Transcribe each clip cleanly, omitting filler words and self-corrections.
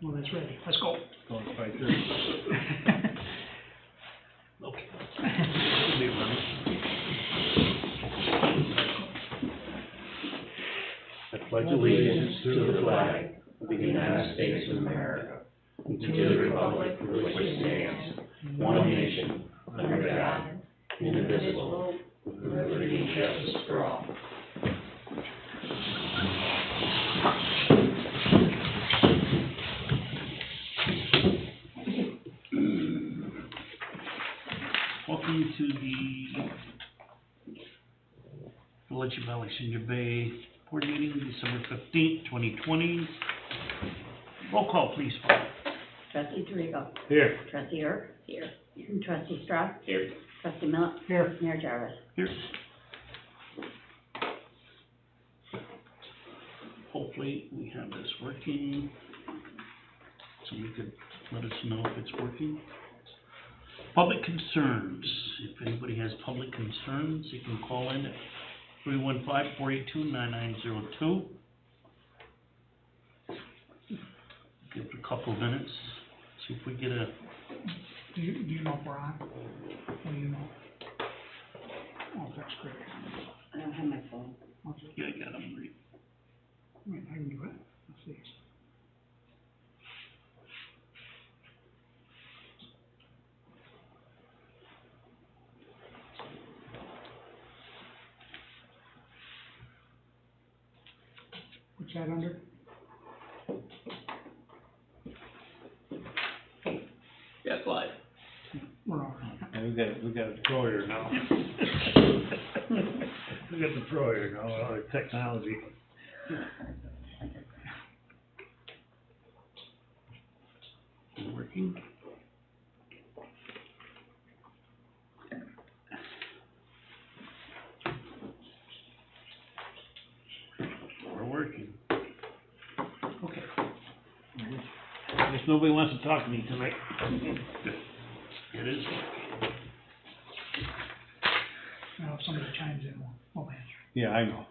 Well, that's ready. Let's go. Going 5:30. Okay. Should be running. I pledge allegiance to the flag of the United States of America, and to the republic for which it stands, one nation, under God, indivisible, with liberty and justice for all. Welcome to the Village of Alexandria Bay Board Meeting, December 15th, 2020. Roll call, please, Paul. Trustee Dorigo. Here. Trustee Erb. Here. Trustee Strauss. Here. Trustee Millet. Here. Mayor Jarvis. Here. Hopefully we have this working. Somebody could let us know if it's working. Public concerns. If anybody has public concerns, you can call in at 315-482-9902. Give it a couple of minutes. See if we get a... Do you know if we're on? What do you know? Oh, that's great. I don't have my phone. Okay. Yeah, I got them read. Wait, I can do it. Let's see. What's that under? Yes, live. We're on. And we got a pro here now. We got the pro here now, all the technology. Working. We're working. Okay. I guess nobody wants to talk to me tonight. Good. It is working. Now, if somebody chimes in, we'll answer. Yeah, I know.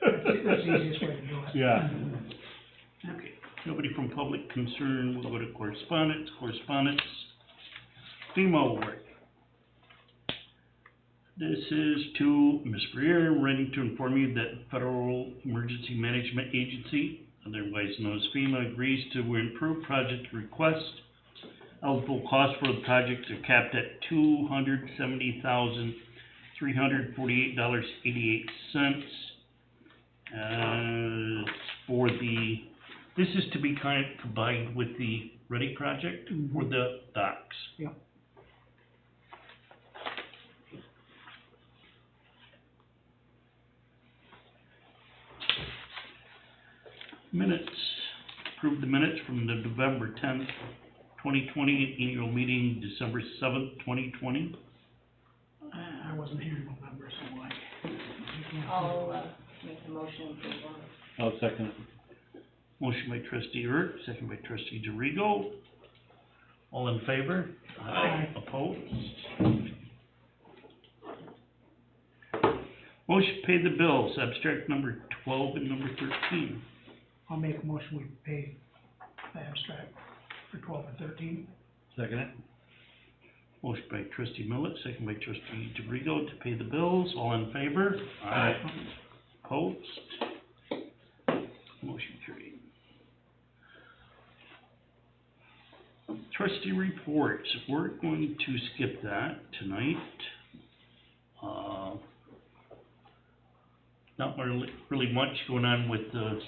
That's the easiest way to do it. Yeah. Okay. Nobody from public concern. We'll go to correspondence. Correspondence. FEMA work. This is to Ms. Breer. I'm writing to inform you that Federal Emergency Management Agency, otherwise known as FEMA, agrees to improve project request. Eligible costs for the project are capped at $270,348.88. For the, this is to be kind of combined with the Ready project for the docks. Yep. Minutes. Approve the minutes from the November 10th, 2020 annual meeting, December 7th, 2020. I wasn't here in November, so I can't. I'll make a motion to I'll second it. Motion by trustee Erb, second by trustee DeRigo. All in favor? Aye. Opposed? Motion to pay the bills, abstract number 12 and number 13. I'll make a motion, we pay the abstract for 12 and 13. Second it. Motion by trustee Millet, second by trustee DeRigo to pay the bills. All in favor? Aye. Opposed? Motion carried. Trustee reports. We're going to skip that tonight. Not really much going on with the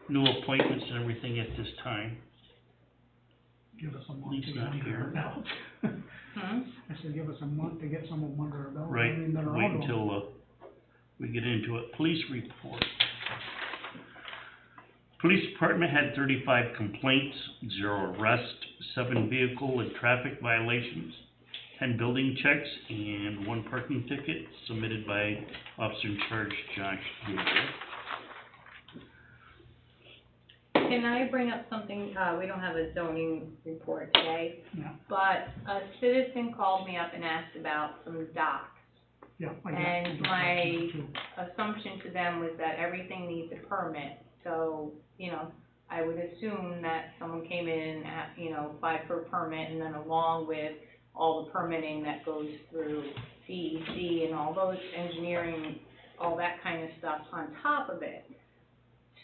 new appointments and everything at this time. Give us a month Lee's to get not under here. our belt. I said, give us a month to get some of them under our belt. Right, And then they're wait all going. until we get into it. Police report. Police department had 35 complaints, 0 arrests, 7 vehicle and traffic violations, 10 building checks, and 1 parking ticket submitted by Officer in Charge Josh Gabriel. Can I bring up something, we don't have a zoning report today, Yeah, but a citizen called me up and asked about some docks. yeah. I got And that my too. assumption to them was that everything needs a permit, so, you know, I would assume that someone came in at, applied for a permit, and then along with all the permitting that goes through DEC and all those engineering, all that kind of stuff on top of it.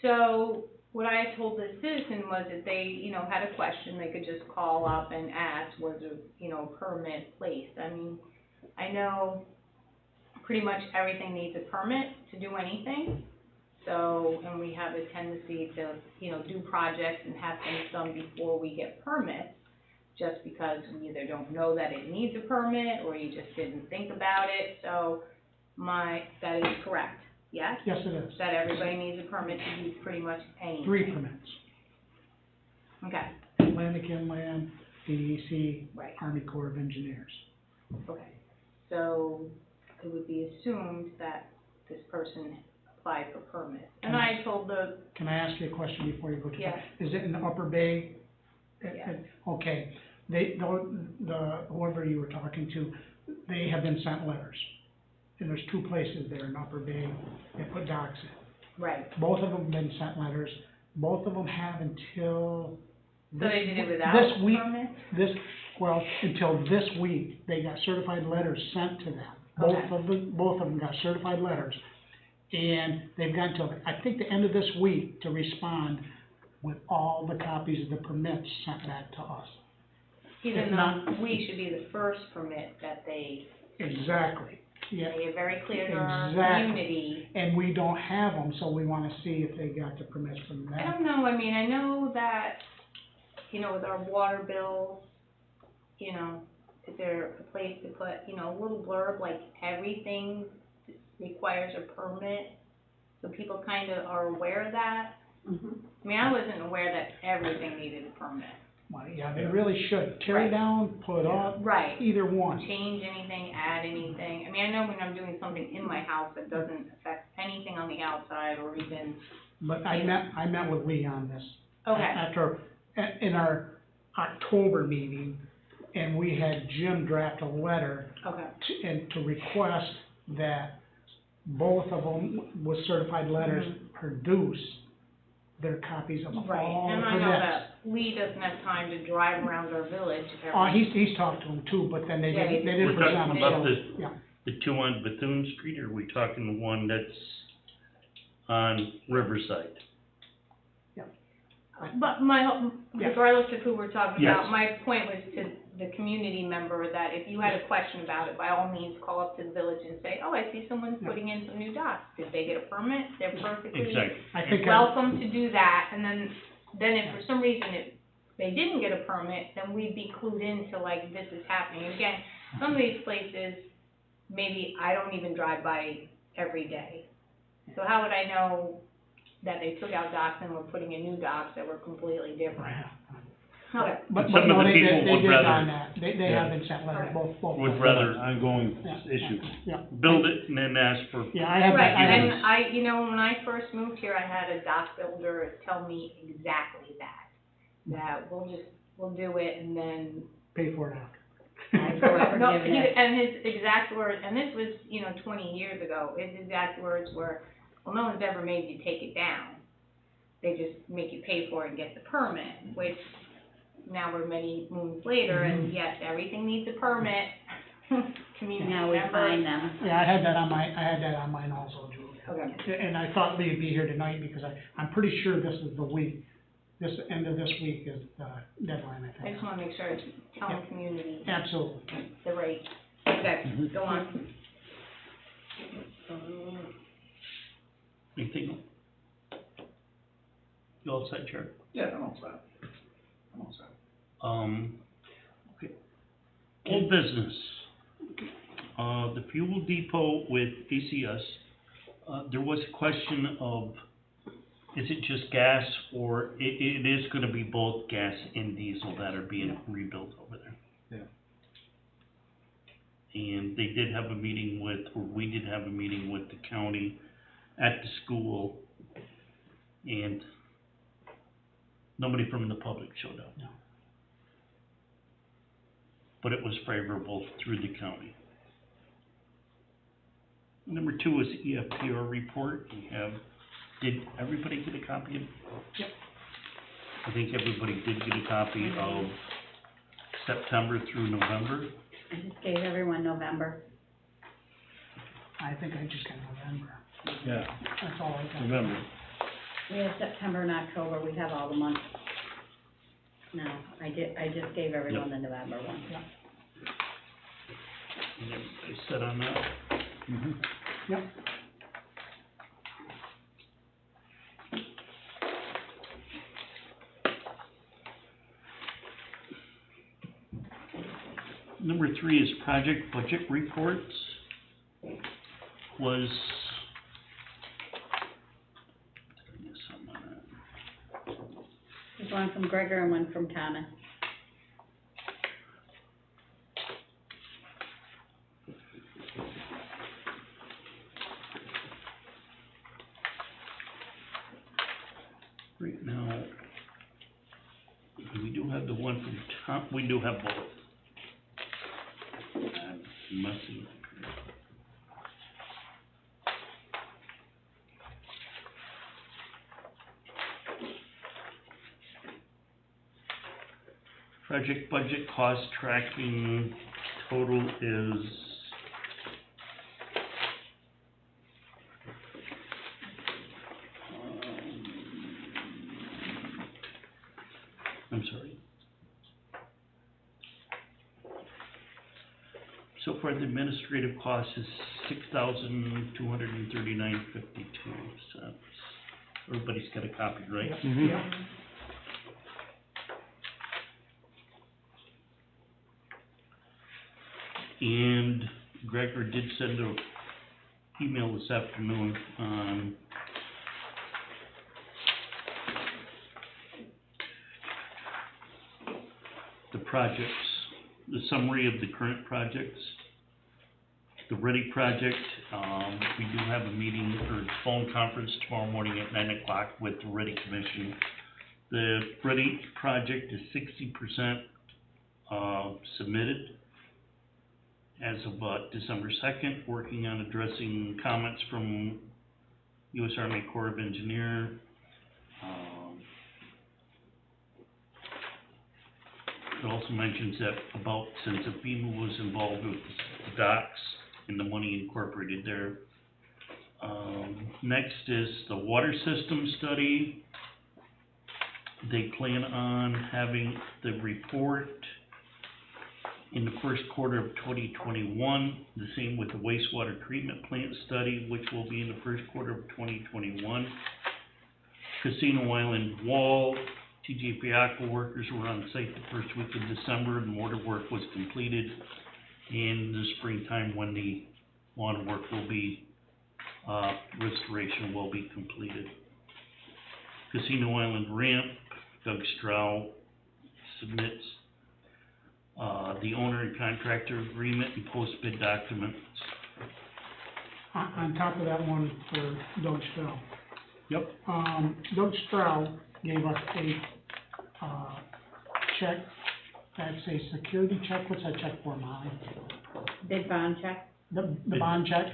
So what I told the citizen was that they, had a question, they could just call up and ask, was there, a permit placed? I mean, I know pretty much everything needs a permit to do anything. So, and we have a tendency to, do projects and have things done before we get permits, just because we either don't know that it needs a permit, or you just didn't think about it. So that is correct, yes? Yes, it is. That everybody needs a permit to do pretty much anything? 3 permits. Okay, Atlantic Inland, DEC, right, Army Corps of Engineers. okay. So it would be assumed that this person applied for permits. And I told the, Can I ask you a question before you go to Yeah. that? Is it in the Upper Bay? Yeah. Okay, whoever you were talking to, they have been sent letters. And there's 2 places there in Upper Bay that put docks in. right, Both of them have been sent letters. Both of them have until so they did it without this week. permits? Until this week, they got certified letters sent to them. Okay. Both of them got certified letters. And they've got until, I think, the end of this week to respond with all the copies of the permits sent back to us. Even If though not- we should be the first permit that they Exactly, yeah. make it very clear to our Exactly. community. And we don't have them, so we wanna see if they got the permits from I them. don't know, I mean, I know that, with our water bills, is there a place to put, a little blurb, like everything requires a permit, so people kind of are aware of that? Mhm. I mean, I wasn't aware that everything needed a permit. Well, yeah, they really should. Tear Right. down, put up, Right. either one. Change anything, add anything. I mean, I know when I'm doing something in my house that doesn't affect anything on the outside, or even, But I met with Lee on this. okay, In our October meeting, and we had Jim draft a letter okay, to request that both of them with certified letters produce their copies of right. all the And I know permits. that Lee doesn't have time to drive around our village every. He's talked to them too, but then they Yeah, didn't We're present talking them, about so, the, yeah. the 2 on Bethune Street, or are we talking the one that's on Riverside? But Yeah. regardless of who we're talking Yes. about, my point was to the community member that if you had a question about it, by all means, call up to the village and say, oh, I see someone's Yeah. putting in some new docks. Did they get a permit? They're perfectly Exactly. I think, welcome to do that, and then if for some reason they didn't get a permit, then we'd be clued into, like, this is happening. Again, some of these places, maybe I don't even drive by every day. So how would I know that they took out docks and were putting in new docks that were completely different? Okay, but Some of no, the they people did, they would did rather- on that. They Yeah. have been sent letters, Okay. both. Would rather Ongoing Yeah. issue. Yeah. build it and then ask for, Yeah, I have, right, I have. and when I first moved here, I had a dock builder tell me exactly that we'll do it, and then Pay for it after. no, and his exact words, and this was, 20 years ago, his exact words were, well, no one's ever made you take it down. They just make you pay for it and get the permit, which now we're many moons later, and yes, everything needs a permit. Community Now we member. find them. Yeah, I had that on mine also, Julie. Okay, And I thought Lee'd be here tonight because I'm pretty sure this is the week, end of this week is the deadline, I I think. just wanna make sure I tell the community Absolutely. the right, okay, go on. anything? You all set, Chair? Yeah, I'm all set. Okay. Old business. The fuel depot with ACS, there was a question of, is it just gas, or it is gonna be both gas and diesel that are being rebuilt over there? And they did have a meeting we did have a meeting with the county at the school, and nobody from the public showed up. No. But it was favorable through the county. Number 2 is the EFPR report. Did everybody get a copy of it? Yep. I think everybody did get a copy of September through November. I just gave everyone November. I think I just got November, Yeah, that's all I got. remember. We have September and October, we have all the months. No, I just gave everyone the November one. And everybody set on that. Mm-hmm. Yep. Number 3 is project budget reports. Was, There's one from Gregor and one from Thomas. right now, we do have the one from Tom, we do have both. I'm messing up here. Project budget cost tracking total is I'm sorry. So far, the administrative cost is $6,239.52. Everybody's got a copy, right? Mm-hmm. Yeah. And Gregor did send an email this afternoon on the projects, the summary of the current projects. The Ready project, we do have a meeting or phone conference tomorrow morning at 9 o'clock with the Ready Commission. The Ready project is 60% submitted as of December 2nd, working on addressing comments from U.S. Army Corps of Engineer. It also mentions that about since the FEMA was involved with the docks and the money incorporated there. Next is the water system study. They plan on having the report in the first quarter of 2021. The same with the wastewater treatment plant study, which will be in the first quarter of 2021. Casino Island wall. TJ Fiacco workers were on site the first week of December, and mortar work was completed in the springtime when the lawn work will be, restoration will be completed. Casino Island ramp, Doug Stroud submits, the owner and contractor agreement and post-bid documents. On top of that one for Doug Stroud. Yep. Doug Stroud gave us a, check, that's a security check, what's that check for, Molly? Bid bond check? The bond check?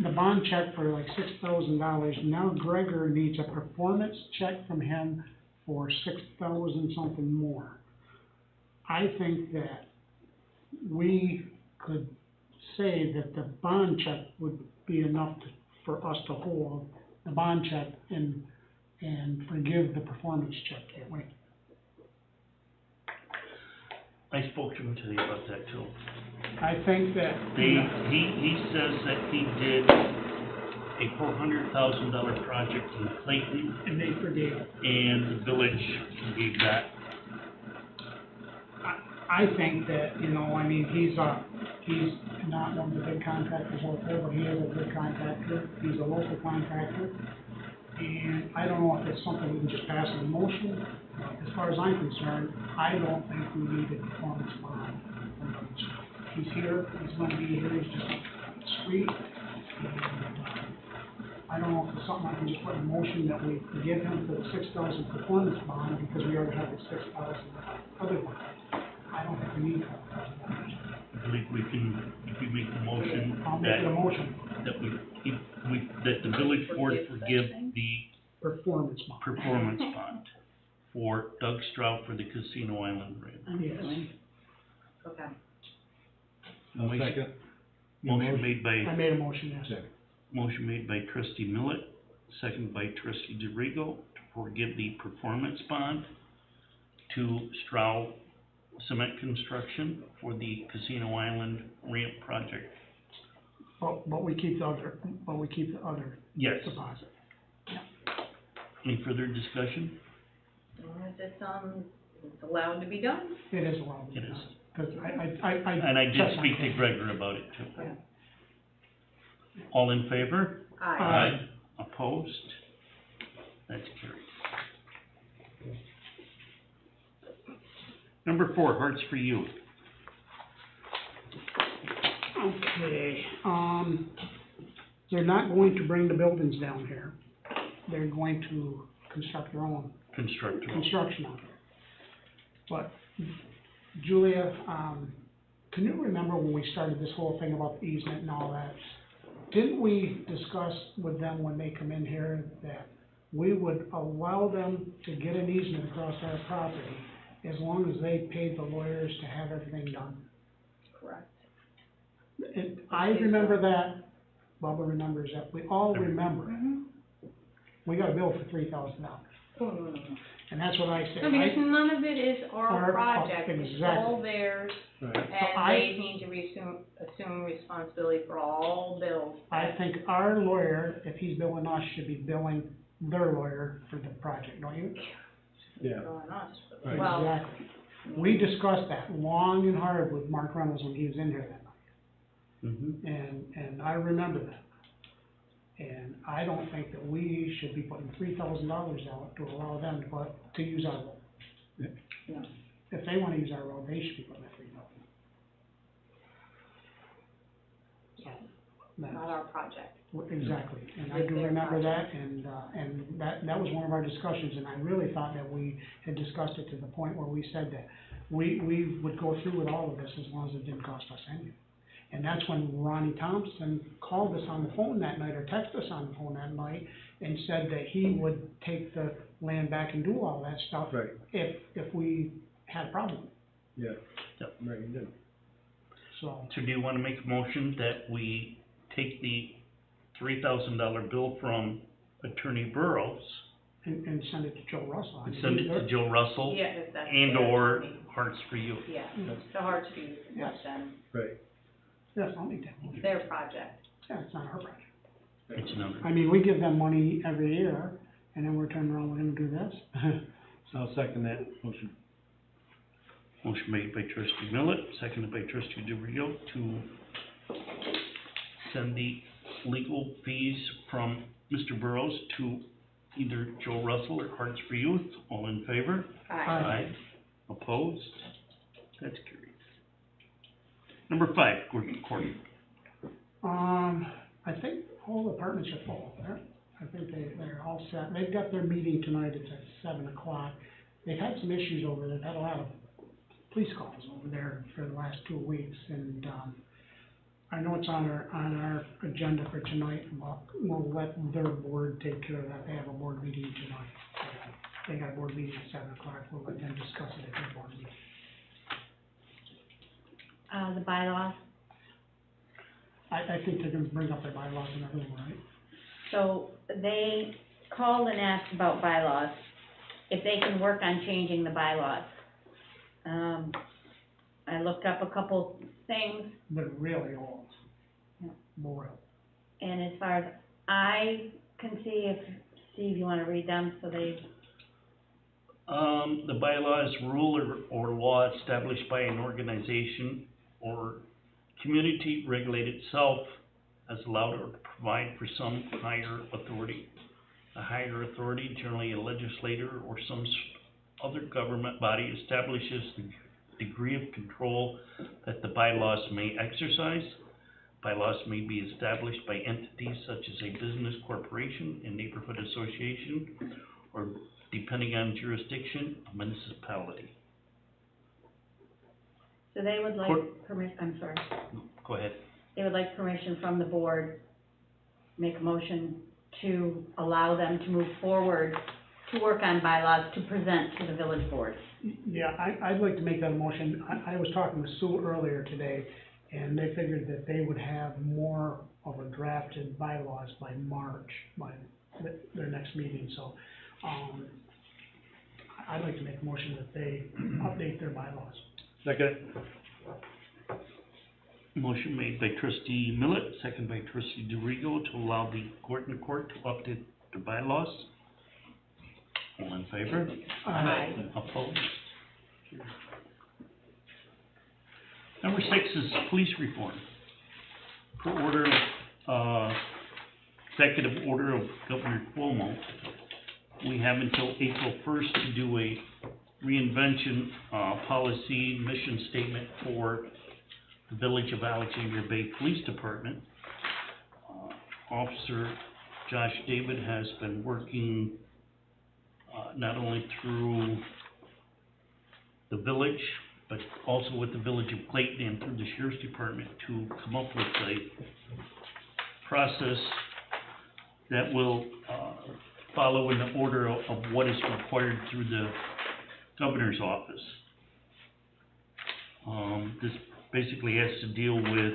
The bond check for like $6,000, now Gregor needs a performance check from him for $6,000 something more. I think that we could say that the bond check would be enough for us to hold the bond check and forgive the performance check, can't we? I spoke to him today about that too. I think that. He says that he did a $400,000 project in Clayton, And they forgave it. and the village gave that. I think that, you know, I mean, he's not one of the big contractors out there, but he is a good contractor. He's a local contractor. And I don't know if it's something we can just pass in motion. As far as I'm concerned, I don't think we need a performance bond. He's here, he's gonna be here, he's just up the street. And, I don't know if it's something I can just put in motion that we forgive him for the $6,000 performance bond because we already have the $6,000 other bond. I don't think we need that. I believe we can, if we make the motion I'll make it a that, motion, that the village board forgive the performance bond. performance bond. for Doug Stroud for the Casino Island ramp. I'm Yes. doing. Okay. I'll second. Motion made by, I made a motion, yes. Second. motion made by trustee Millet, second by trustee DeRigo, to forgive the performance bond to Stroud Cement Construction for the Casino Island ramp project. But we keep the other Yes. deposit. Any further discussion? It's allowed to be done. It is allowed. It is. Because I. And I did checked on speak to it. Gregor about it too. Yeah. All in favor? Aye. Opposed? That's carried. Number 4, Hearts for Youth. Okay, they're not going to bring the buildings down here. They're going to construct their own Constructor. construction out there. But Julia, can you remember when we started this whole thing about the easement and all that? Didn't we discuss with them when they come in here that we would allow them to get an easement across our property as long as they paid the lawyers to have everything done? Correct. And I remember that, Bubba remembers that, we all remember it. Mm-hmm. We got a bill for $3,000, No. and that's what I said. No, because none of it is our Our- project, it's all exactly. theirs, Right. and I- they need to assume responsibility for all bills. I think our lawyer, if he's billing us, should be billing their lawyer for the project, don't you? Yeah. On us, but- Right. well, Exactly. We discussed that long and hard with Mark Reynolds when he was in here that night, Mm-hmm. and I remember that. And I don't think that we should be putting $3,000 out to allow them to use our road. No. If they wanna use our road, they should be putting that $3,000. So, not that's, our project. exactly, and I It's do their remember that, project. and that was one of our discussions, and I really thought that we had discussed it to the point where we said that we would go through with all of this as long as it didn't cost us anything. And that's when Ronnie Thompson called us on the phone that night, or texted us on the phone that night, and said that he would take the land back and do all that stuff Right, if we had a problem, yeah. Yep. Right, you did. so. So do you wanna make a motion that we take the $3,000 bill from Attorney Burrows And send it to Joe Russell. and send it to Joe Russell Yeah, if that's. and their or attorney. Hearts for Youth? Yeah, the hard to use, Yes. then, Right. Yes, I'll make that motion. their project. Yeah, it's not our project. It's another. I mean, we give them money every year, and then we're turning around, we're gonna do this. I'll second that motion. Motion made by trustee Millet, seconded by trustee DeRigo to send the legal fees from Mr. Burrows to either Joe Russell or Hearts for Youth. All in favor? Aye. Opposed? That's carried. Number 5, Courtney. I think all the apartments are full, right? I think they're all set. They've got their meeting tonight, it's at 7:00. They've had some issues over there, they've had a lot of police calls over there for the last 2 weeks, and, I know it's on our agenda for tonight, we'll let their board take care of that, they have a board meeting tonight. They got a board meeting at 7:00, we'll let them discuss it at their board meeting. The bylaws, I think they're gonna bring up their bylaws and everything, right? so they called and asked about bylaws, if they can work on changing the bylaws. I looked up a couple things, They're really old. Yeah. Boy. and as far as I can see, if, Steve, you wanna read them, so they, The bylaws, rule or law established by an organization or community regulate itself as allowed or provide for some higher authority. A higher authority, generally a legislator or some other government body, establishes the degree of control that the bylaws may exercise. Bylaws may be established by entities such as a business corporation, a neighborhood association, or depending on jurisdiction, a municipality. so they would like Court- permission, I'm sorry, Go ahead. they would like permission from the board, make a motion to allow them to move forward to work on bylaws to present to the village board. Yeah, I'd like to make that a motion. I was talking with Sue earlier today, and they figured that they would have more of a drafted bylaws by March, by their next meeting, so, I'd like to make a motion that they update their bylaws. Second. Motion made by trustee Millet, second by trustee DeRigo, to allow the court to update the bylaws. All in favor? Aye. Opposed? Number 6 is police reform. Per order, executive order of Governor Cuomo, we have until April 1st to do a reinvention, policy mission statement for the Village of Alexandria Bay Police Department. Officer Josh David has been working, not only through the village, but also with the Village of Clayton and through the Sheriff's Department to come up with a process that will, follow in the order of what is required through the governor's office. This basically has to deal with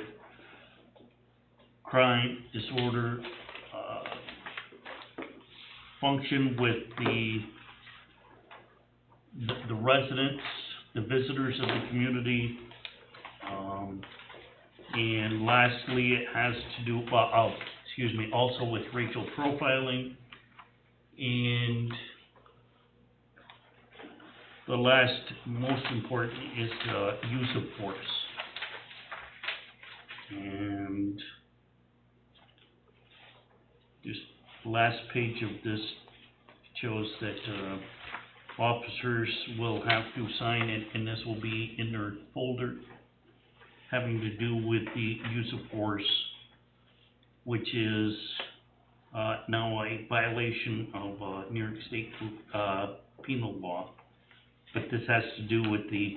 crime, disorder, function with the residents, the visitors of the community, and lastly, it has to do, also with racial profiling, and the last, most important, is the use of force. And this last page of this shows that, officers will have to sign it, and this will be in their folder, having to do with the use of force, which is, now a violation of, New York State, penal law. But this has to do with the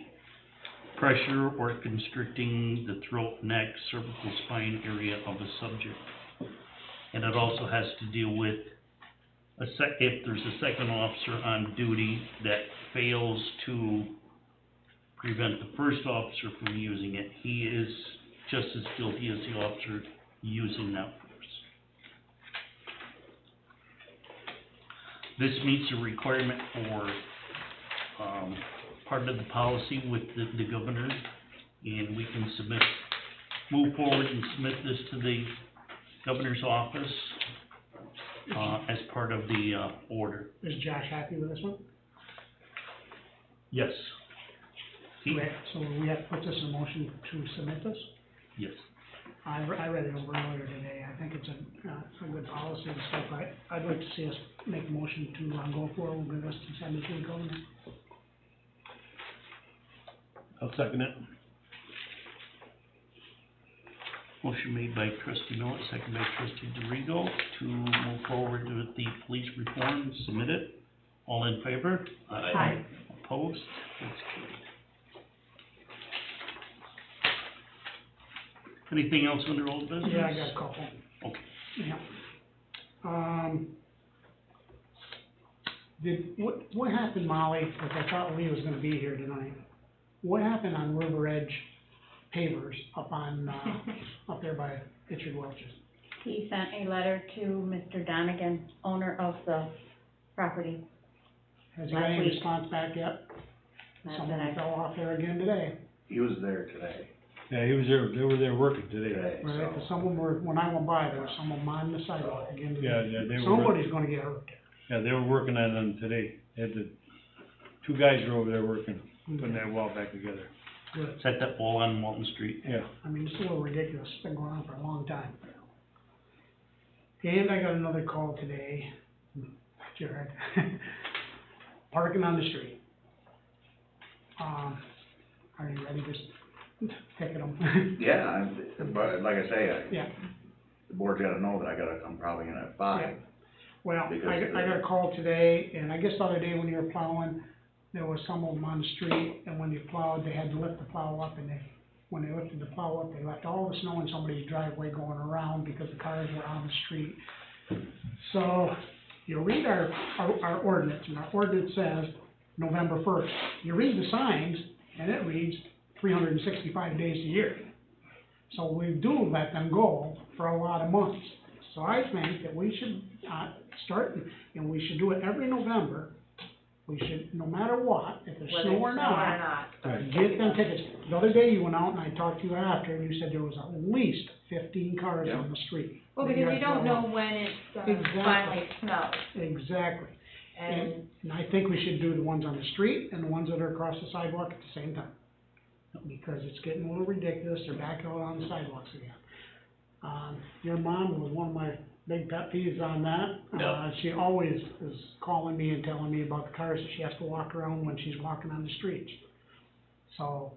pressure or constricting the throat, neck, cervical spine area of a subject. And it also has to deal with if there's a second officer on duty that fails to prevent the first officer from using it, he is just as guilty as the officer using that force. This meets a requirement for, part of the policy with the governor, and we can move forward and submit this to the governor's office, as part of the, order. Is Josh happy with this one? Yes. So we have to put this in motion to submit this? Yes. I read it over earlier today. I think it's a good policy and stuff. I'd like to see us make a motion to, go forward with this and send it to the governor. I'll second it. Motion made by trustee Millet, second by trustee DeRigo, to move forward with the police reform, submit it. All in favor? Aye. Opposed? That's carried. Anything else under old business? Yeah, I got a couple. Okay. Yeah. What happened, Molly, because I thought Lee was gonna be here tonight. What happened on River Edge pavers up on, up there by Richard Welch's? He sent a letter to Mr. Donegan, owner of the property. Has he got any Last week. response back yet? Not Someone that I- fell off there again today. He was there today. Yeah, he was there, they were there working today. Right, So- 'cause someone when I went by, there was someone on the sidewalk again today. Yeah, they were. Somebody's gonna get hurt there. Yeah, they were working on them today. They had two guys were over there working, putting that wall back together. Good. Set that wall on Walton Street. Yeah. I mean, it's a little ridiculous, it's been going on for a long time. And I got another call today, Jared, parking on the street. Are you ready to ticket them? Yeah, but like I say, Yeah, the board's gotta know that I gotta come probably in at 5. well, Because I got a call today, and I guess the other day when you were plowing, there was some of them on the street, and when you plowed, they had to lift the plow up, and when they lifted the plow up, they left all the snow in somebody's driveway going around because the cars were on the street. So, you read our ordinance, and our ordinance says November 1st. You read the signs, and it reads 365 days a year. So we do let them go for a lot of months. So I think that we should start, and we should do it every November. We should, no matter what, if there's Whether snow it's or not, Right. get them tickets. The other day you went out and I talked to you after, and you said there was at least 15 cars on the street. Well, because you don't know when it's gonna Exactly. finally snow, Exactly. and And I think we should do the ones on the street and the ones that are across the sidewalk at the same time. Because it's getting a little ridiculous, they're back out on the sidewalks again. Your mom was one of my big pet peeves on that. She always is calling me and telling me about the cars that she has to walk around when she's walking on the streets. So,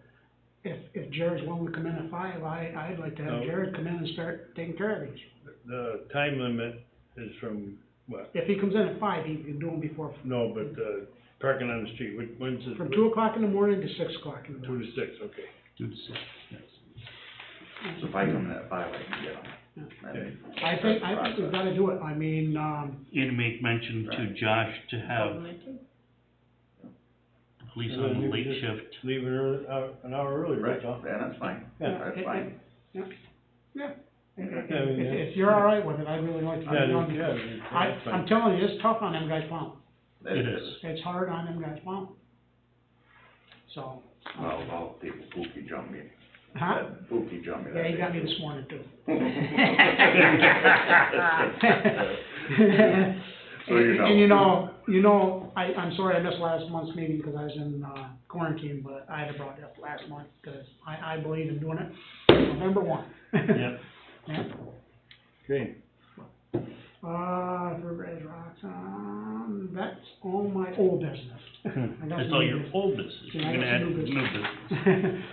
if Jared's willing to come in at 5, I'd like to have Jared come in and start taking care of these. The time limit is from what? If he comes in at 5, he can do them before, No, but, parking on the street, when's it? from 2 o'clock in the morning to 6 o'clock in the 2 morning. to 6, okay. 2 to 6, yes. So if I come in at 5, I can get them. Okay. I think we've gotta do it. I mean, And make mention to Josh to have the police on the late shift. Leave it early, an hour early, Right, that's all. yeah, that's fine, Yeah. that's fine. Yeah. I mean, If you're all right with it, I'd really like to. Yeah, have it yeah, done. that's I'm fine. telling you, it's tough on them guys plowing. It is. It's hard on them guys plowing. So, Well, people pookie jump me. huh? Pookie jump me. Yeah, he got me this morning too. So you know. And you know, I'm sorry I missed last month's meeting because I was in, quarantine, but I had brought it up last month because I believe in doing it November 1. Yep. Yeah. Okay, For Red Rocks, that's all my old business. I got That's some all new your business. old business. Yeah, You're I got gonna add some new new business.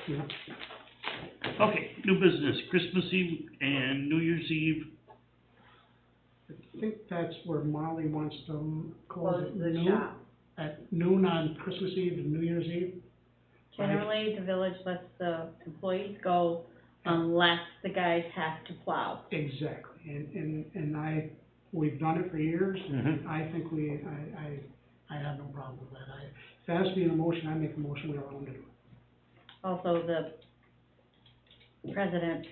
Yeah. Okay, new business, Christmas Eve and New Year's Eve. I think that's where Molly wants to close close at the noon. shop. At noon on Christmas Eve and New Year's Eve. Generally, the village lets the employees go unless the guys have to plow. Exactly, and we've done it for years, Mhm. I think I have no problem with that. If it has to be an emotion, I make a motion, we allow them to do it. Also, the president,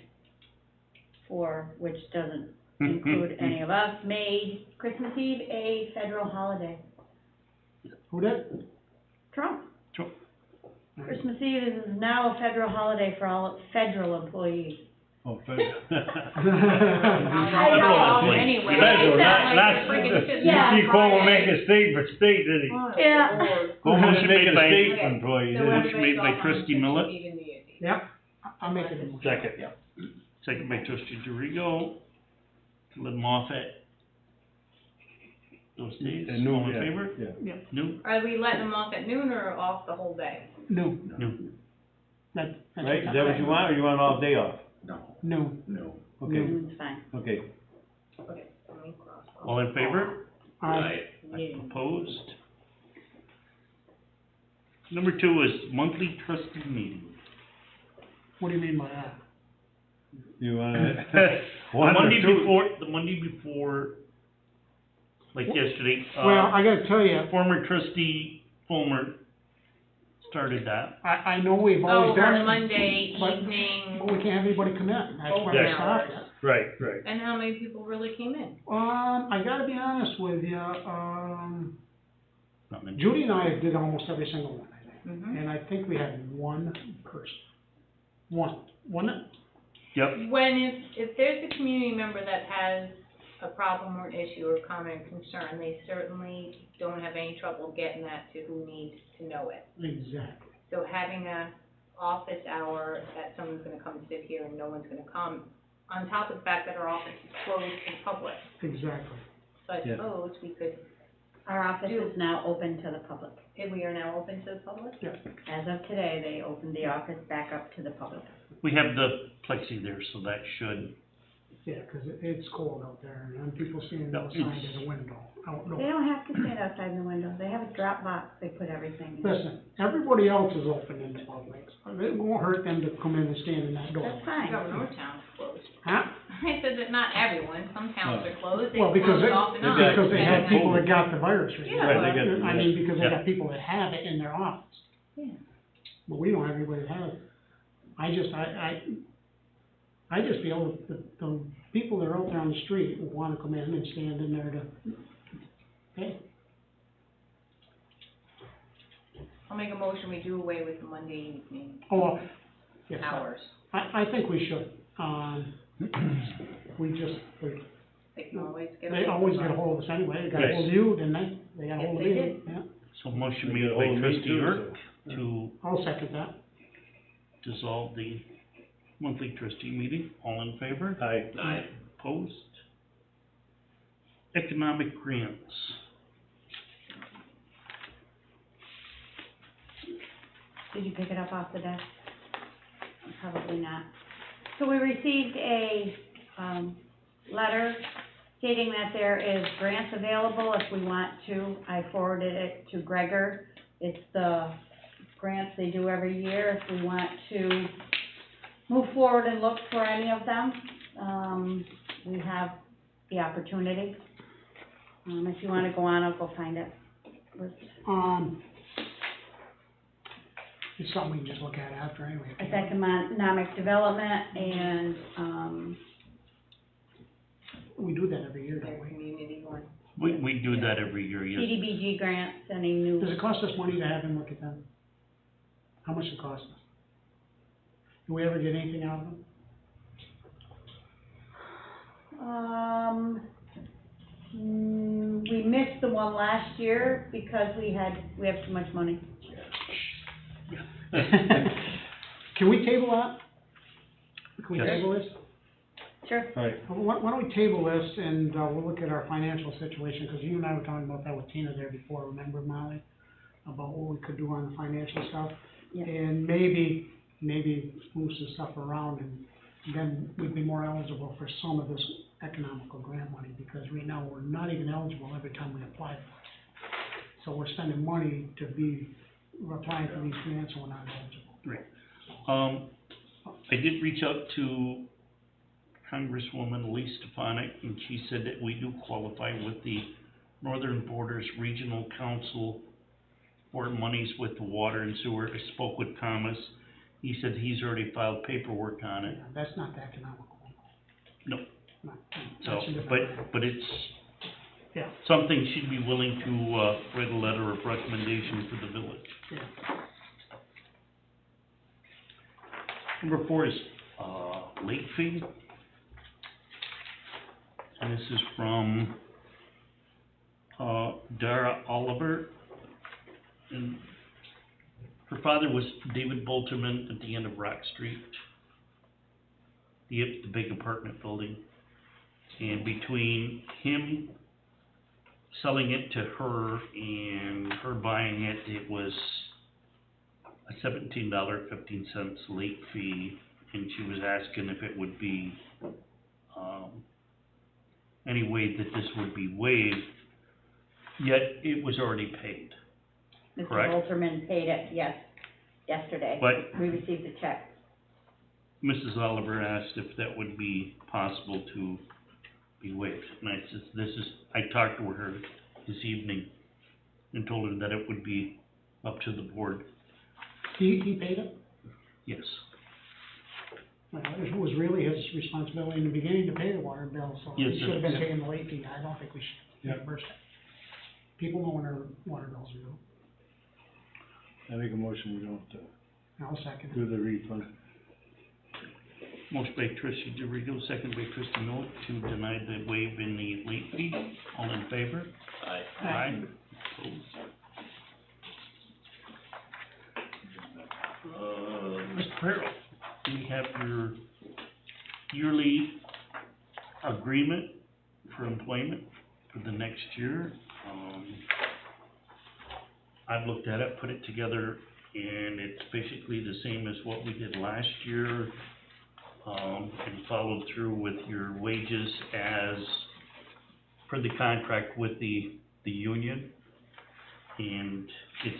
which doesn't include any of us, made Christmas Eve a federal holiday. Who did? Trump. Trump. Christmas Eve is now a federal holiday for all federal employees. oh, federal. Anyway, Federal, it's not, not like a friggin' you Yeah. see Cuomo make a state for state, did he? Yeah. Cuomo's making a Made by- state Okay. employee, So didn't he? Motion made by trustee Millet. Yep, I'll make it a motion. Second. Second by trustee DeRigo. Let them off at those days. And noon, All in yeah, favor? yeah. Noon? Are we letting them off at noon or off the whole day? No. Noon. That's Right, is that what you want, or you want all day off? No, No. no. Okay, Noon's fine. okay. Okay, let me cross off. All in favor? Aye. Opposed? Number 2 is monthly trustee meeting. What do you mean by that? You wanna, The one or Monday two? before, like yesterday, Well, I gotta tell you, former trustee Fulmer started that. I know we've Oh, always done on it. Monday but- evening, But we can't have anybody come in, that's why we Open stopped hours. it. Right, right. and how many people really came in? I gotta be honest with you, Not many. Judy and I did almost every single one, I think. Mhm. And I think we had one person. One, wasn't it? Yep, When if there's a community member that has a problem or an issue or comment or concern, they certainly don't have any trouble getting that to who needs to know it. Exactly. So having a office hour that someone's gonna come sit here and no one's gonna come, on top of the fact that our office is closed to the public. Exactly. So I Yeah. suppose we could, Our office is now open to the public. if we are now open to the public? As of today, they opened the office back up to the public. we have the plexi there, so that should, Yeah, 'cause it's cold out there, and people standing No, outside it's- of the window, They outdoors. don't have to stand outside the window. They have a drop box. They put everything in. Listen, everybody else is open in the public, it won't hurt them to come in and stand in that door. That's fine. Governor Town's closed. Huh? I said that not everyone, some towns are closed, they Well, because close off and on. because they have depending people on- that got the virus right Yeah. now. Right, they got the- I mean, because they Yeah. got people that have it in their office. Yeah. But we don't have anybody that has it. I just feel that the people that are out there on the street wanna come in and stand in there to, hey, I'll make a motion, we do away with the Monday evening oh, yes, hours. I think we should, we They can always get. they always get a hold of us anyway, they got a Yes. hold of you, didn't they? They got a Yes, hold of they me, did. yeah, So motion They made get a by hold of me trustee too, York so. to I'll second that. dissolve the monthly trustee meeting. All in favor? Aye. Opposed? Economic grants. Did you pick it up off the desk? Probably not. So we received a, letter stating that there is grants available if we want to. I forwarded it to Gregor. It's the grants they do every year if we want to move forward and look for any of them. We have the opportunity. If you wanna go on, I'll go find it. It's something we can just look at after anyway. It's economic development and, We do that every year, Their don't we? community one. We do that every year, yes. CDBG grants, any new. Does it cost us money to have him look at them? How much it cost us? Do we ever get anything out of them? We missed the one last year because we have too much money. Can we table that? Can we Yes. table this? Sure. Aye. Why don't we table this and, we'll look at our financial situation, cause you and I were talking about that with Tina there before, remember, Molly? About what we could do on the financial stuff. Yeah. And maybe move some stuff around and then we'd be more eligible for some of this economical grant money, because right now we're not even eligible every time we apply for it. So we're spending money we're applying for these grants and we're not eligible. I did reach out to Congresswoman Elise Stefanik, and she said that we do qualify with the Northern Borders Regional Council for monies with the water and sewer. I spoke with Thomas. He said he's already filed paperwork on it. Yeah, that's not the economical one. No. No, So, that's a different grant. but it's Yeah. something she'd be willing to, write a letter of recommendation for the village. Yeah. Number 4 is, late fee. And this is from, Dara Oliver. And her father was David Bolterman at the end of Rock Street, the big apartment building. And between him selling it to her and her buying it, it was a $17.15 late fee, and she was asking if it would be, any way that this would be waived, yet it was already paid. Mr. Correct. Bolterman paid it, yes, yesterday. But We received a check. Mrs. Oliver asked if that would be possible to be waived, and I said, I talked to her this evening and told her that it would be up to the board. He paid it? Yes. Well, it was really his responsibility in the beginning to pay the water bill, so Yes, he should have been sir. paying the late fee. I don't think we should Yeah. reimburse it. People know when their water bills are due. I make a motion, we don't, I'll second do it. the refund. Motion by trustee DeRigo, second by trustee Noel, to deny the waive in the late fee. All in favor? Aye. Aye. Opposed? Mr. Farrell, we have your yearly agreement for employment for the next year. I've looked at it, put it together, and it's basically the same as what we did last year, and followed through with your wages as per the contract with the union. And it's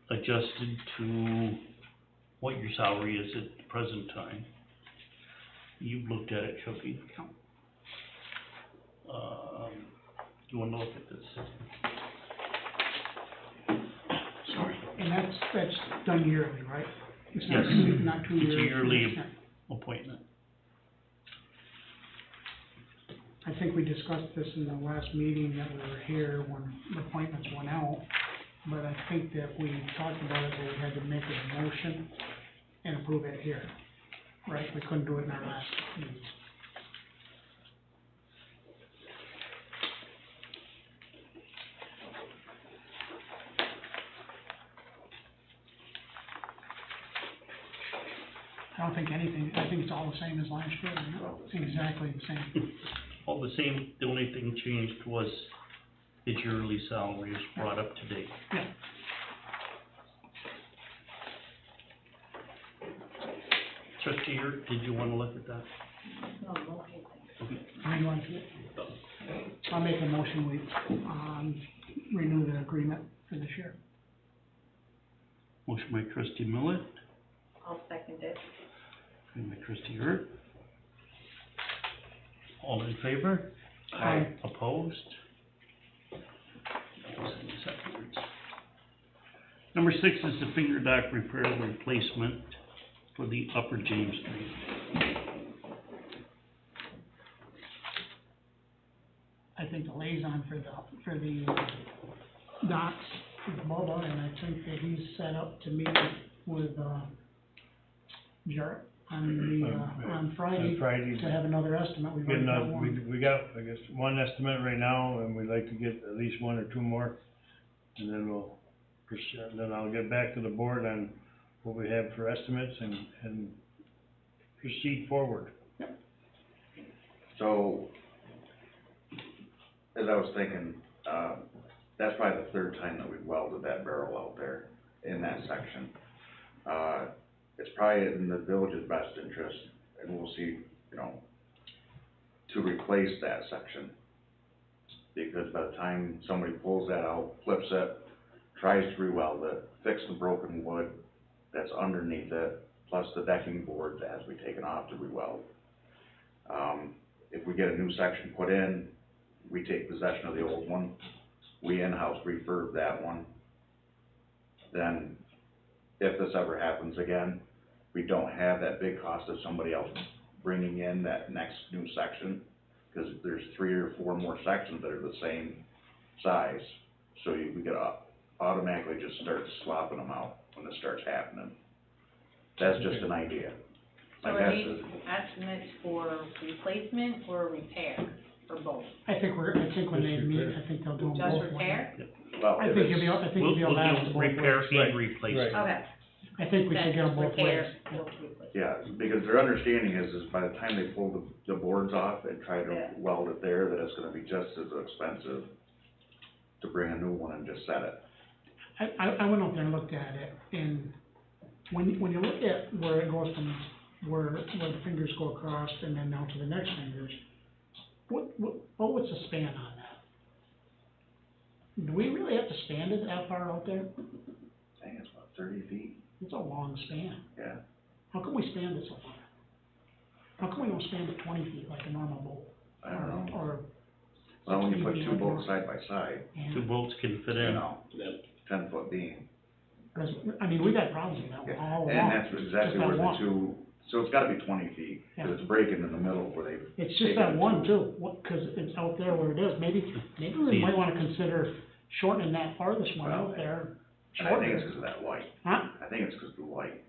adjusted to what your salary is at the present time. You've looked at it, Chucky. You wanna look at this? Sorry. And that's done yearly, right? It's Yes. not 2 It's a years. yearly appointment. I think we discussed this in the last meeting that we were here when the appointments went out, but I think that we talked about it, but we had to make a motion and approve it here, right? We couldn't do it in our last meeting. I don't think anything, I think it's all the same as last year, it's exactly the same. All the same, the only thing changed was his yearly salary is brought up to date. Yeah. Trustee Yurt, did you wanna look at that? No, I'm okay. I want to, I'll make a motion, we, renew the agreement for this year. Motion by trustee Millet, I'll second it. and by trustee Yurt. All in favor? Aye. Opposed? I'll send this afterwards. Number 6 is the finger dock repair and replacement for the Upper James Street. I think the liaison for the docks is Bubba, and I think that he's set up to meet with, Jarrett on Friday to have another estimate. We've already got one. We got, I guess, one estimate right now, and we'd like to get at least 1 or 2 more, and then we'll, then I'll get back to the board on what we have for estimates and proceed forward. So, as I was thinking, that's probably the 3rd time that we've welded that barrel out there in that section. It's probably in the village's best interest, and we'll see, to replace that section. Because by the time somebody pulls that out, flips it, tries to re-weld it, fix the broken wood that's underneath it, plus the decking board that has to be taken off to re-weld. If we get a new section put in, we take possession of the old one, we in-house refurb that one. Then, if this ever happens again, we don't have that big cost of somebody else bringing in that next new section, because there's 3 or 4 more sections that are the same size, so we could automatically just start swapping them out when this starts happening. That's just an idea. So My are guess these is, estimates for replacement or repair, or both? I think when they meet, I think they'll do them both. Just repair? well, I if think it's, you'll be able to ask We'll both do repair ways. and replacement. Right. Okay. I think we should get them both ways. Repair, replace. yeah, because their understanding is by the time they pull the boards off and try to Yeah. weld it there, that it's gonna be just as expensive to bring a new one and just set it. I went up there and looked at it, and when you look at where it goes from, where the fingers go across and then down to the next fingers, what's the span on that? Do we really have to span it that far out there? I think it's about 30 feet, It's a long span. yeah. How come we span it so far? How come we don't span it 20 feet like a normal bolt? I don't know. Or, Well, when you put 16 2 feet bolts like side by side, yeah, 2 bolts can fit in. 10-foot beam. because, I mean, we got problems with that one all along. And that's exactly Just that where the one. 2, so it's gotta be 20 feet, Yeah. cause it's breaking in the middle where they. It's just that one too, cause it's out there where it is, maybe we might wanna consider shortening that farthest one out there. I think it's 'cause of that light. Huh? I think it's 'cause of the light.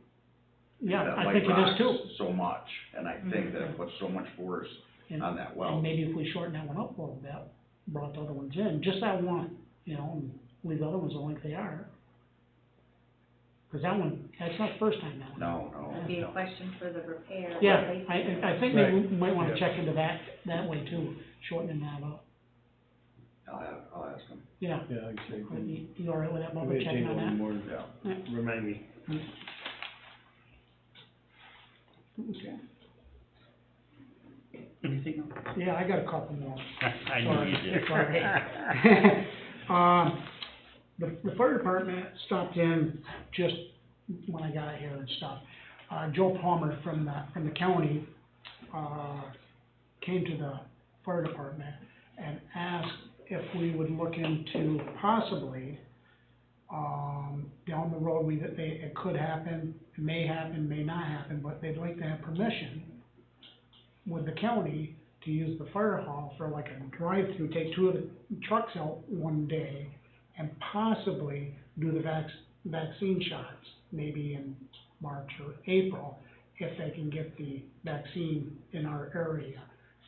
Yeah, That I light think it is rocks too. so much, and I think that it puts so much force And- on that And weld. maybe if we shorten that one up a little bit, brought the other ones in, just that one, and leave the other ones the length they are. Cause that one, that's not the first time that one. No, That'd be a question for the repair. Yeah, replacement. I think maybe we Right. might wanna Yeah. check into that way too, shortening that up. I'll ask them, Yeah, Yeah, like I say, you all right with that, Bubba, maybe checking take a on little that? more, yeah. remind me. Okay. Anything else? Yeah, I got a couple more. I knew you did. Sorry. The fire department stopped in just when I got here and stuff. Joe Palmer from the county came to the fire department and asked if we would look into possibly, down the road, it could happen, may happen, may not happen, but they'd like to have permission with the county to use the fire hall for like a drive-through, take 2 of the trucks out one day and possibly do the vaccine shots, maybe in March or April, if they can get the vaccine in our area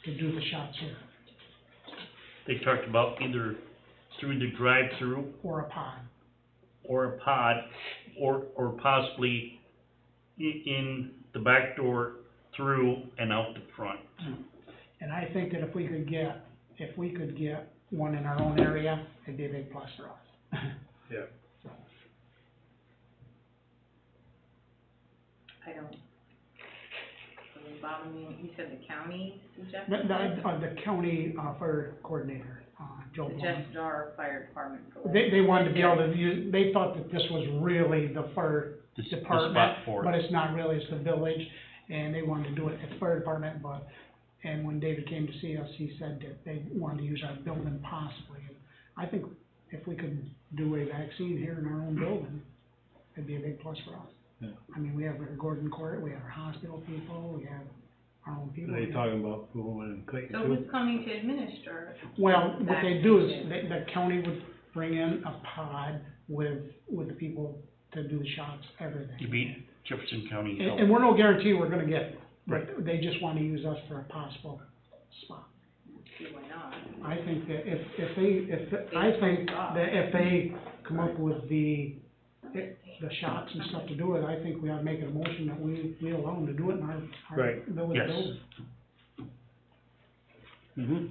to do the shots here, They talked about either through the drive-through or a pod. or a pod, or possibly in the back door through and out the front. And I think that if we could get one in our own area, it'd be a big plus for us. Yeah. I don't, really bother me, you said the county suggested this? The county, fire coordinator, Joe Blunt. Suggested our fire department go. They wanted to be able to use, they thought that this was really the fire The department, spot for but it. it's not really, it's the village, and they wanted to do it at the fire department, and when David came to see us, he said that they wanted to use our building possibly. And I think if we could do a vaccine here in our own building, it'd be a big plus for us. Yeah. I mean, we have our Gordon Court, we have our hospital people, we have our own people. Are they talking about who in Clayton So too? who's coming to administer? Well, what they do is, vaccination? the county would bring in a pod with the people to do the shots, everything. You beat Jefferson County Health. And we're no guarantee we're gonna get it, but they just wanna use us for a possible spot. See, why not? I think that if they come up with the shots and stuff to do it, I think we ought to make it a motion that we allow them to do it in our Right. village Yes. building. Mm-hmm.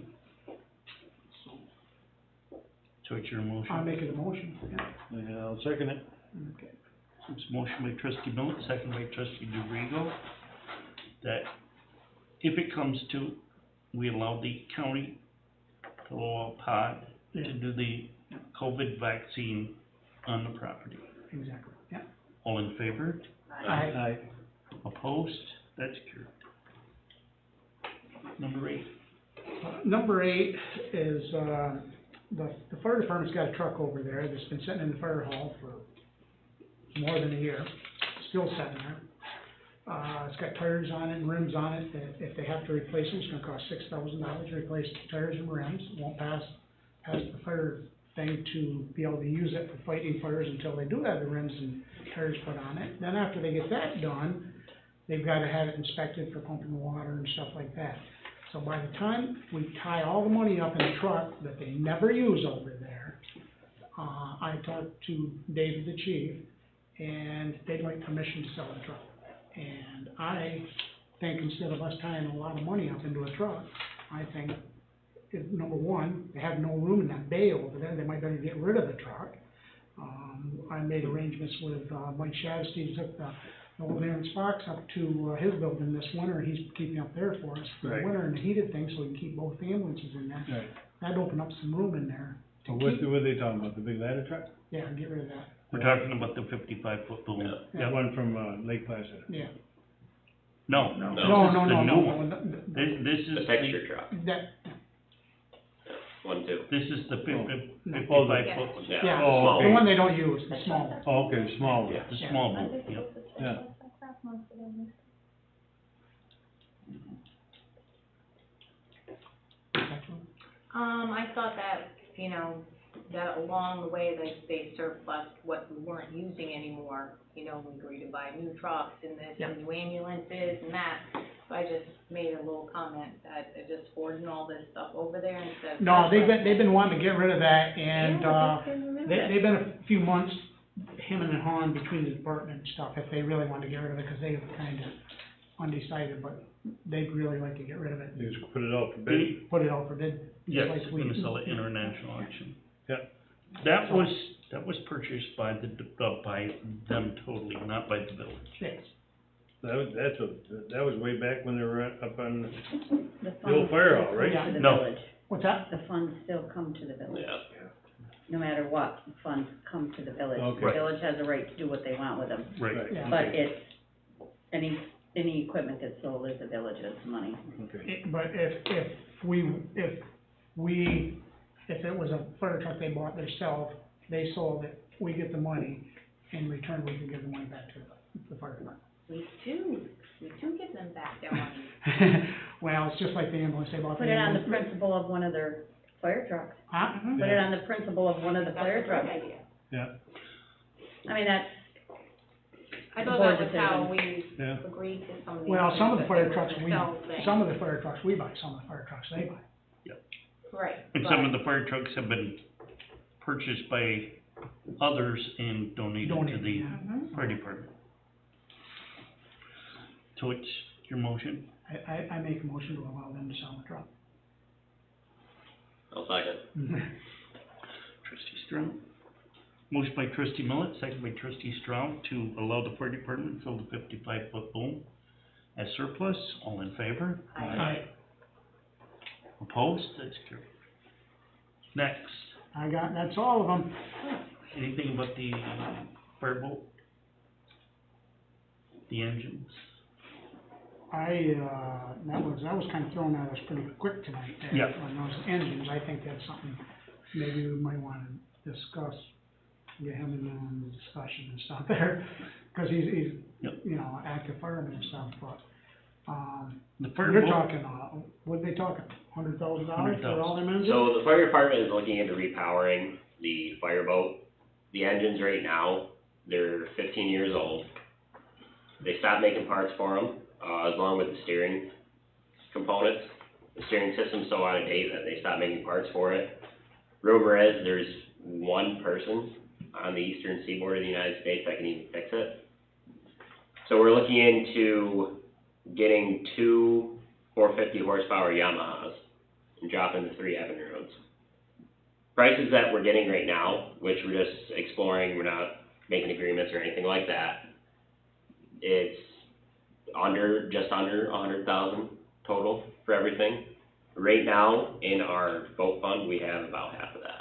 So it's your motion. I'll make it a motion, yeah. Yeah, I'll second it. Okay. It's motion by trustee Millet, second by trustee DeRigo, that if it comes to, we allow the county to allow a pod Yeah. to do the COVID vaccine on the property. Exactly, yeah. All in favor? Aye. Opposed? That's carried. Number 8. Number 8 is, the fire department's got a truck over there that's been sitting in the fire hall for more than a year, still sitting there. It's got tires on it and rims on it, that if they have to replace them, it's gonna cost $6,000 to replace the tires and rims. It won't pass the fire thing to be able to use it for fighting fires until they do have the rims and tires put on it. Then after they get that done, they've gotta have it inspected for pumping water and stuff like that. So by the time we tie all the money up in the truck that they never use over there, I talked to David, the chief, and they'd like permission to sell the truck. And I think instead of us tying a lot of money up into a truck, I think, number one, they have no room in that bay over there, they might better get rid of the truck. I made arrangements with, Mike Shavsky, took the old Aaron Fox up to, his building this winter, he's keeping up there for us for the Right. winter, and the heated thing, so we can keep both ambulances in there. Right. That'd open up some room in there to So what keep, are they talking about, the big ladder truck? yeah, get rid of that, We're talking about the 55-foot boom. Yeah. That one from, Lake Placid? yeah. No, No. this No, is no, the no, new no, one. no, This is The texture truck, that, one too. This is the 55 foot, Yeah. yeah, Oh, small the okay. one they don't use, the small one. Oh, okay, the small one. Yeah. the Yeah. small boat, yep. Yeah. I thought that, that along the way, they surplus what we weren't using anymore. We agreed to buy new trucks and this, Yeah. and new ambulances and that. So I just made a little comment that they're just hoarding all this stuff over there instead of. No, they've been wanting to get rid of that, and, Yeah, just get rid of it. they've been a few months, him and hawing between the department and stuff, if they really want to get rid of it, because they were kind of undecided, but they'd really like to get rid of it. You just put it out for bid? Put it out for bid. just Yes, like we're we- gonna sell it international auction. Yeah. That was purchased by by them totally, not by the village. Yes. That was way back when they were up on The the old funds fire hall, still right? come to the No. village. What's that? The funds still come to the village. Yeah. No matter what, the funds come to the village. Okay. The Right. village has a right to do what they want with them. Right. Yeah. But it's, any any equipment gets sold is the village's money. Okay. But if it was a fire truck they bought themselves, they sold it, we get the money, in return, we can give the money back to the fire department. We do give them back their money. Well, it's just like the ambulance, they bought the Put it on the ambulance. principle of one of their fire trucks. Huh? Put it on the principle of one of the That's fire a trucks. great idea. Yeah, I mean, that's, I The thought board that was how decision. we Yeah. agreed to some of these. Well, some of the things, fire that trucks they we, were sell things. some of the fire trucks we buy, some of the fire trucks they buy. Right. And some of the fire trucks have been purchased by others and donated to Donated, the yeah. Mhm. fire department. So it's your motion? I make a motion to allow them to sell the truck. I'll second. Trustee Stroud? Motion by trustee Millet, second by trustee Stroud to allow the fire department to sell the 55-foot boom as surplus. All in favor? Aye. Opposed? That's carried. Next, That's all of them. anything about the firebolt? The engines? That was kind of thrown at us pretty quick tonight there. Yeah. On those engines, I think that's something maybe we might wanna discuss, get him in on the discussion and stuff there, cause he's, Yep. you know, active fireman and stuff, but, The you're firebolt, talking, what they talking, $100,000 for all them engines? So the fire department is looking into repowering the fireboat. The engines right now, they're 15 years old. They stopped making parts for them, along with the steering components. The steering system's so out of date that they stopped making parts for it. Rumor is there's one person on the eastern seaboard of the United States that can even fix it. So we're looking into getting 2 450 horsepower Yamahas and dropping the 3 Avenue roads. Prices that we're getting right now, which we're just exploring, we're not making agreements or anything like that, it's just under 100,000 total for everything. Right now, in our boat fund, we have about half of that.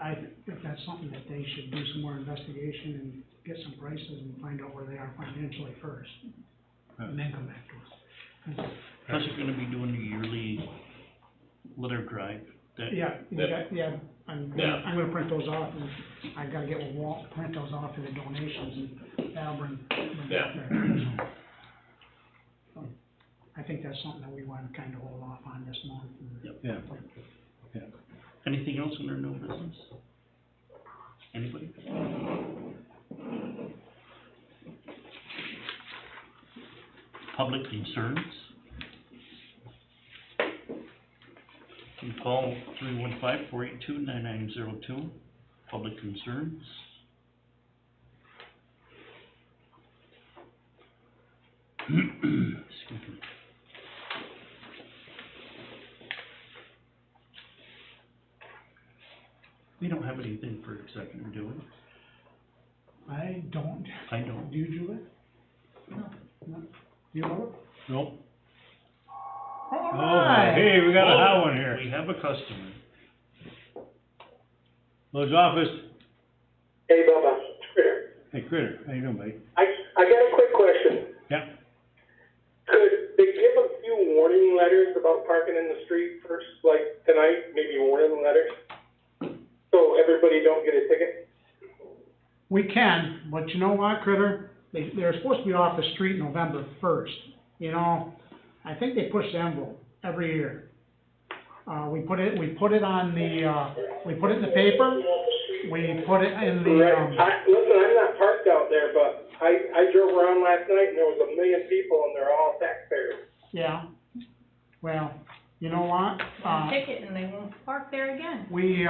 I think that's something that they should do some more investigation and get some prices and find out where they are financially first, and then come back to us. how's it gonna be doing the yearly litter drive? That- I'm gonna print those off, and I gotta get with Walt, print those off for the donations, and that'll bring Yeah. up there. So, I think that's something that we wanna kinda hold off on this month. And- Yeah. Anything else under no business? Anybody? Public concerns? You can call 315-482-9902, public concerns. Excuse me. We don't have anything for executive, do we? I don't, I don't. do you, Julie? No. You have it? Nope. All Oh, right. hey, we got a hot one here. We have a customer. Village office, Hey, Bubba, it's Critter. hey Critter, how you doing, buddy? I got a quick question. Yeah. Could they give a few warning letters about parking in the street first, like tonight, maybe warning letters? So everybody don't get a ticket? We can, but you know what, Critter? They're supposed to be off the street November 1st. You know, I think they push the envelope every year. We put it on the, we put it in the paper, we put it in the, Right, listen, I'm not parked out there, but I drove around last night and there was 1 million people and they're all taxpayers. yeah. Well, you know what? Ticket and they won't park there again. We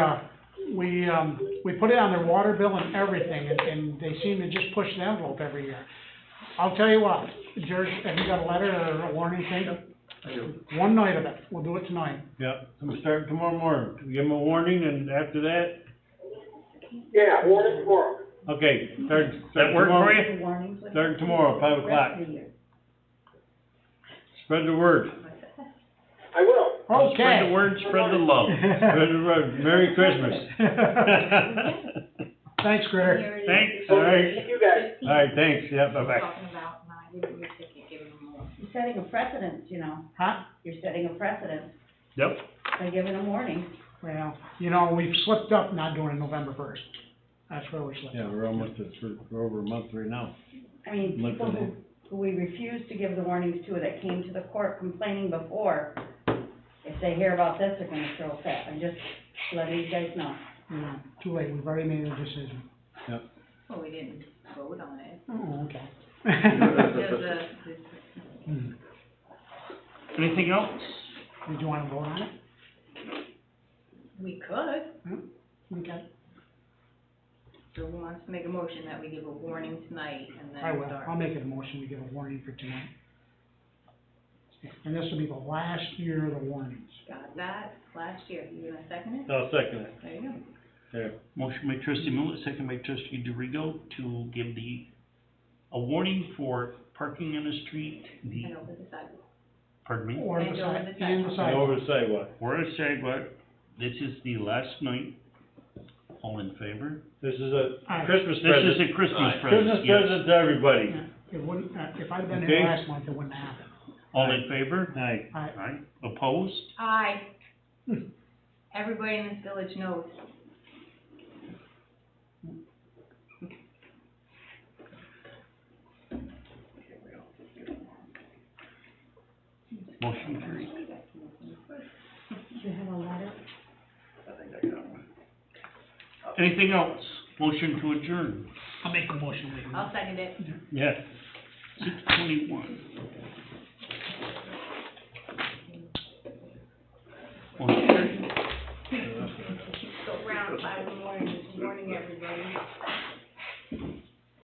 put it on their water bill and everything, and they seem to just push the envelope every year. I'll tell you what, George, have you got a letter or a warning thing? One night of it, we'll do it tonight. Yeah, I'm gonna start tomorrow morning. Give them a warning, and after that, Yeah, warning tomorrow. okay, start That work for tomorrow. you? the warnings would Start happen tomorrow, 5 the o'clock. rest of the year. Spread the word. I will. Okay. Spread the word, spread the love. Spread the word. Merry Christmas. Thanks, Critter. Here it is. Thanks. All right. Thank you guys. All right, thanks, yeah, bye-bye. Talking about not giving them a ticket, giving them more. You're setting a precedent, you know, Huh? you're setting a precedent Yep. by giving them warning. Well, you know, we've slipped up not doing it November first. That's where we slipped Yeah, up. we're almost we're over a month right now. I mean, Look people at it. who we refused to give the warnings to that came to the court complaining before, if they hear about this, they're gonna throw a fit. I'm just letting you guys know. You know, too late, we've already made a decision. Well, we didn't vote on it. Oh, okay. There's a, Hmm. Anything else? Did you wanna vote on it? we could, Okay, so who wants to make a motion that we give a warning tonight and then I will. start? I'll make it a motion to give a warning for tonight. And this will be the last year of the warnings. Got that, last year, you gonna second it? I'll second it. There you go. There. Motion by trustee Millet, second by trustee DeRigo to give a warning for parking on the street, And over the sidewalk. pardon me, Or the And over side, the and the sidewalk. And sidewalk. over the sidewalk. or a sidewalk. This is the last night. All in favor? This is a Aye. Christmas This is present. a Christmas present, Christmas yes. present to everybody. Yeah, It wouldn't, if I'd been Okay. here last month, it wouldn't happen. All in favor? Aye. Aye. Opposed? Aye. Everybody in this village knows. Motion carried. Do you have a letter? Anything else? Motion to adjourn. I'll make a motion, I'll second it. Yes. 6:21.